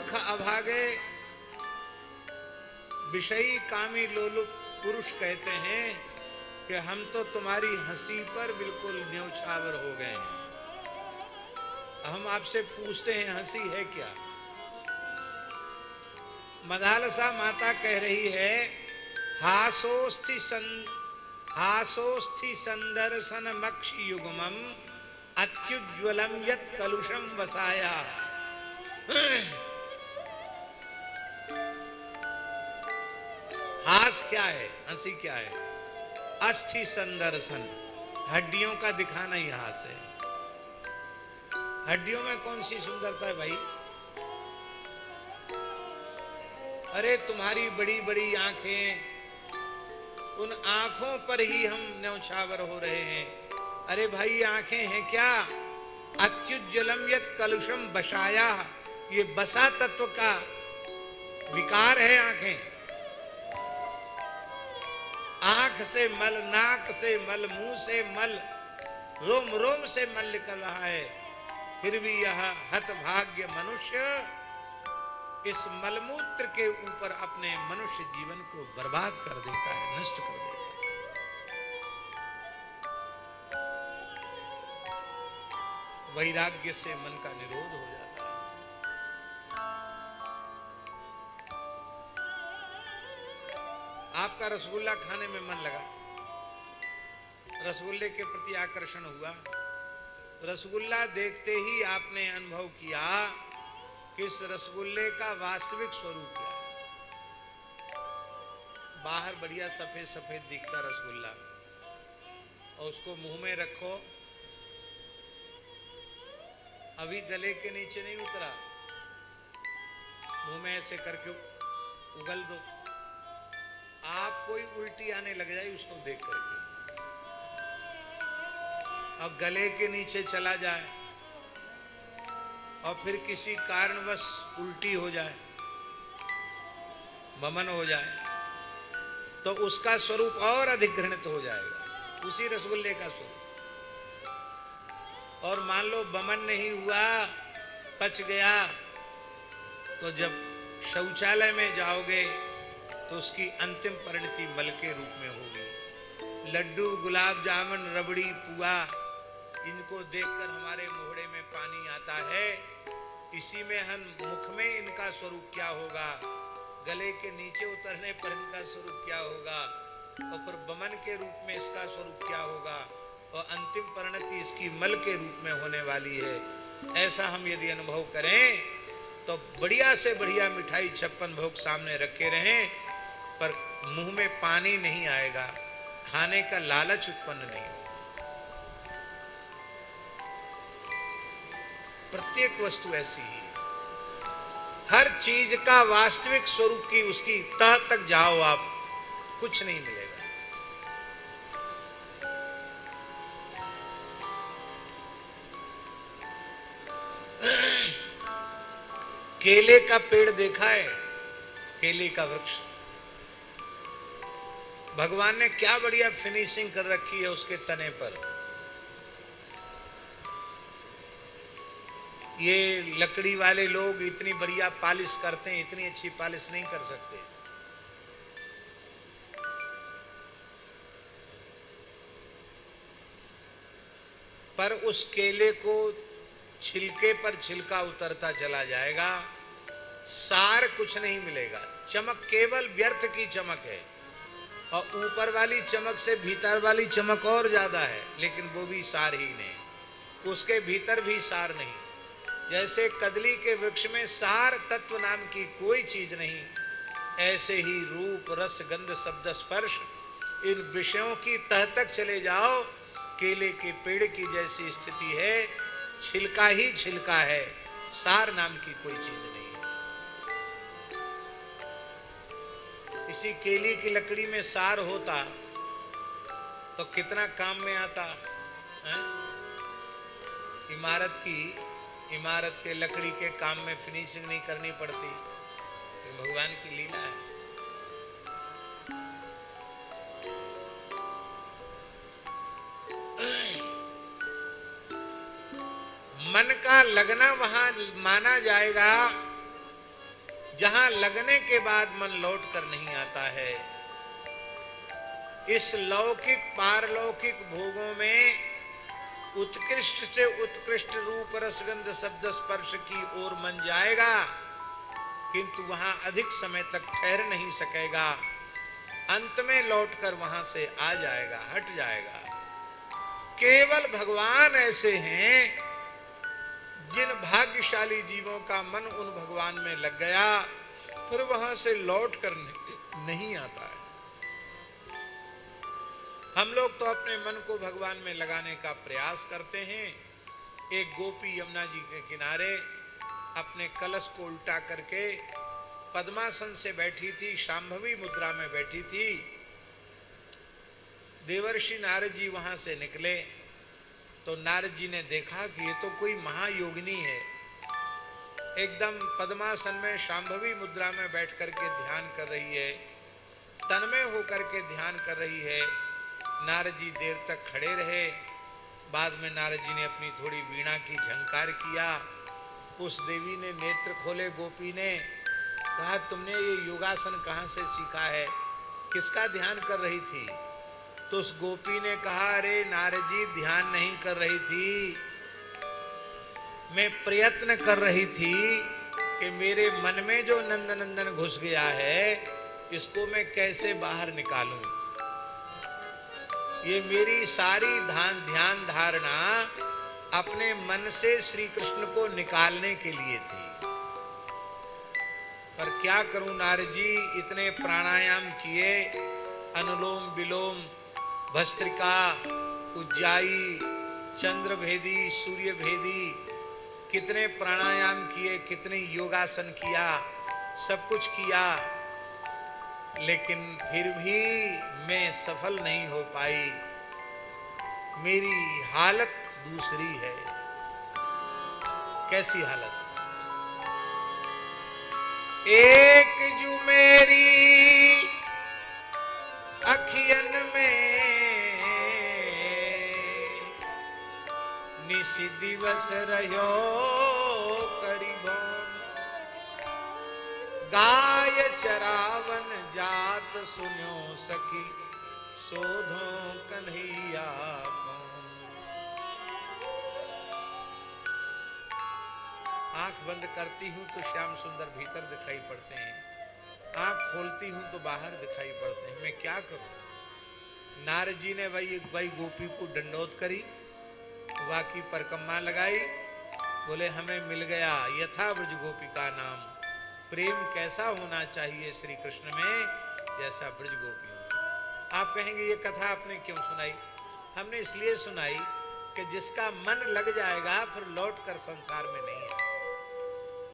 मूर्ख अभागे विषयी कामी लोलुप पुरुष कहते हैं कि हम तो तुम्हारी हंसी पर बिल्कुल न्यौछावर हो गए हैं। हम आपसे पूछते हैं हंसी है क्या? मदालसा माता कह रही है हासोस्थि संदर्शन मक्ष युग्मम अत्युज्वलम यत् कलुषम वसाया। हास क्या है, हंसी क्या है? अस्थि संदर्शन, हड्डियों का दिखाना ही हास है। हड्डियों में कौन सी सुंदरता है भाई? अरे तुम्हारी बड़ी बड़ी आंखें, उन आंखों पर ही हम न्यौछावर हो रहे हैं। अरे भाई ये आंखें हैं क्या? अत्युज्वलम यत् कलुषम बसाया, ये बसा तत्व का विकार है आंखें। आंख से मल, नाक से मल, मुंह से मल, रोम रोम से मल निकल रहा है, फिर भी यह हतभाग्य मनुष्य इस मलमूत्र के ऊपर अपने मनुष्य जीवन को बर्बाद कर देता है, नष्ट कर देता है। वैराग्य से मन का निरोध हो जाता है। आपका रसगुल्ला खाने में मन लगा, रसगुल्ले के प्रति आकर्षण हुआ, रसगुल्ला देखते ही आपने अनुभव किया कि इस रसगुल्ले का वास्तविक स्वरूप क्या है। बाहर बढ़िया सफेद सफेद दिखता रसगुल्ला, और उसको मुंह में रखो, अभी गले के नीचे नहीं उतरा, मुंह में ऐसे करके उगल दो, आप कोई उल्टी आने लग जाए उसको देख करके, और गले के नीचे चला जाए और फिर किसी कारणवश उल्टी हो जाए, वमन हो जाए, तो उसका स्वरूप और अधिक घृणित हो जाएगा, उसी रसगुल्ले का स्वरूप। और मान लो वमन नहीं हुआ, पच गया, तो जब शौचालय में जाओगे तो उसकी अंतिम परिणति मल के रूप में होगी। लड्डू, गुलाब जामुन, रबड़ी, पुआ, इनको देखकर हमारे मोहड़े में पानी आता है। इसी में हम मुख में इनका स्वरूप क्या होगा, गले के नीचे उतरने पर इनका स्वरूप क्या होगा, और फिर बमन के रूप में इसका स्वरूप क्या होगा, और अंतिम परिणति इसकी मल के रूप में होने वाली है। ऐसा हम यदि अनुभव करें तो बढ़िया से बढ़िया मिठाई 56 भोग सामने रखे रहें, पर मुंह में पानी नहीं आएगा, खाने का लालच उत्पन्न नहीं होगा। प्रत्येक वस्तु ऐसी ही है, हर चीज का वास्तविक स्वरूप की उसकी तह तक जाओ आप, कुछ नहीं मिलेगा। केले का पेड़ देखा है, केले का वृक्ष, भगवान ने क्या बढ़िया फिनिशिंग कर रखी है उसके तने पर। ये लकड़ी वाले लोग इतनी बढ़िया पॉलिश करते हैं, इतनी अच्छी पॉलिश नहीं कर सकते। पर उस केले को छिलके पर छिलका उतरता चला जाएगा, सार कुछ नहीं मिलेगा, चमक केवल व्यर्थ की चमक है, और ऊपर वाली चमक से भीतर वाली चमक और ज्यादा है, लेकिन वो भी सार ही नहीं, उसके भीतर भी सार नहीं। जैसे कदली के वृक्ष में सार तत्व नाम की कोई चीज नहीं, ऐसे ही रूप, रस, गंध, शब्द, स्पर्श, इन विषयों की तह तक चले जाओ, केले के पेड़ की जैसी स्थिति है, छिलका ही छिलका है, सार नाम की कोई चीज नहीं। इसी केले की लकड़ी में सार होता तो कितना काम में आता है? इमारत के लकड़ी के काम में फिनिशिंग नहीं करनी पड़ती, तो भगवान की लीला है। मन का लगना वहां माना जाएगा जहां लगने के बाद मन लौट कर नहीं आता है। इस लौकिक पारलौकिक भोगों में उत्कृष्ट से उत्कृष्ट रूप रसगंध शब्द स्पर्श की ओर मन जाएगा, किंतु वहां अधिक समय तक ठहर नहीं सकेगा। अंत में लौटकर वहां से आ जाएगा, हट जाएगा। केवल भगवान ऐसे हैं जिन भाग्यशाली जीवों का मन उन भगवान में लग गया, फिर वहां से लौट कर नहीं आता है। हम लोग तो अपने मन को भगवान में लगाने का प्रयास करते हैं। एक गोपी यमुना जी के किनारे अपने कलश को उल्टा करके पद्मासन से बैठी थी, शांभवी मुद्रा में बैठी थी। देवर्षि नारद जी वहां से निकले तो नारद जी ने देखा कि ये तो कोई महायोगिनी है, एकदम पद्मासन में शांभवी मुद्रा में बैठ करके ध्यान कर रही है, तन्मय होकर के ध्यान कर रही है। नारद जी देर तक खड़े रहे। बाद में नारद जी ने अपनी थोड़ी वीणा की झंकार किया। उस देवी ने नेत्र खोले, गोपी ने कहा, तुमने ये योगासन कहाँ से सीखा है, किसका ध्यान कर रही थी? तो उस गोपी ने कहा, अरे नारद जी, ध्यान नहीं कर रही थी, मैं प्रयत्न कर रही थी कि मेरे मन में जो नंदनंदन घुस गया है, इसको मैं कैसे बाहर निकालूं। ये मेरी सारी ध्यान धारणा अपने मन से श्री कृष्ण को निकालने के लिए थी। पर क्या करूं नारद जी, इतने प्राणायाम किए, अनुलोम विलोम, भस्त्रिका, उज्जाई, चंद्रभेदी, सूर्यभेदी, कितने प्राणायाम किए, कितने योगासन किया, सब कुछ किया, लेकिन फिर भी मैं सफल नहीं हो पाई। मेरी हालत दूसरी है। कैसी हालत? एक जू मेरी अखियन में निसी दिवस रहो करीबों, गाय चरावन जात सुनो सखी, शोधो कन्हैया कौन। आंख बंद करती हूं तो श्याम सुंदर भीतर दिखाई पड़ते हैं, आंख खोलती हूं तो बाहर दिखाई पड़ते हैं। मैं क्या करूं? नारद जी ने वही गोपी को दंडोत करी, वाकी परकम्मा लगाई, बोले हमें मिल गया यथा ब्रज गोपी का नाम। प्रेम कैसा होना चाहिए श्री कृष्ण में, जैसा ब्रज गोपियों में। आप कहेंगे ये कथा आपने क्यों सुनाई? हमने इसलिए सुनाई कि जिसका मन लग जाएगा फिर लौट कर संसार में नहीं है।